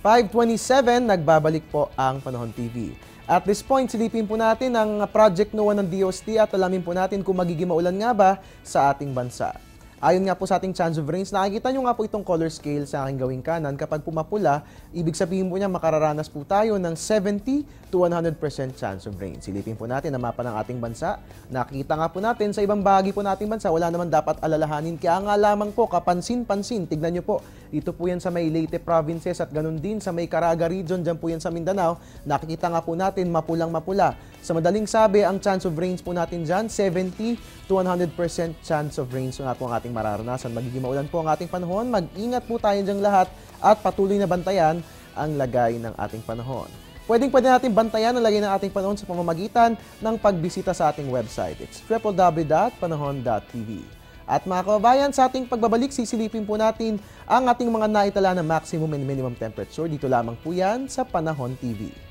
5:27, nagbabalik po ang Panahon TV. At this point, silipin po natin ang Project NOAA ng DOST at alamin po natin kung magiging maulan nga ba sa ating bansa. Ayon nga po sa ating chance of rains, nakikita nyo nga po itong color scale sa aking gawing kanan. Kapag pumapula, ibig sabihin po niya makararanas po tayo ng 70 to 100% chance of rain. Silipin po natin ang mapa ng ating bansa. Nakikita nga po natin sa ibang bahagi po nating bansa, wala naman dapat alalahanin. Kaya nga lamang po, kapansin-pansin, tignan nyo po, dito po yan sa may Leyte provinces at ganun din sa may Caraga region, dyan po yan sa Mindanao. Nakikita nga po natin mapulang-mapula. Sa madaling sabi, ang chance of rains po natin dyan, 70 to 100% chance of rains nga po ang ating mararanasan. Magiging maulan po ang ating panahon. Mag-ingat po tayo dyan lahat at patuloy na bantayan ang lagay ng ating panahon. Pwede natin bantayan ang lagay ng ating panahon sa pamamagitan ng pagbisita sa ating website. It's www.panahon.tv. At mga kababayan, sa ating pagbabalik, sisilipin po natin ang ating mga naitala na maximum and minimum temperature. Dito lamang po yan sa Panahon TV.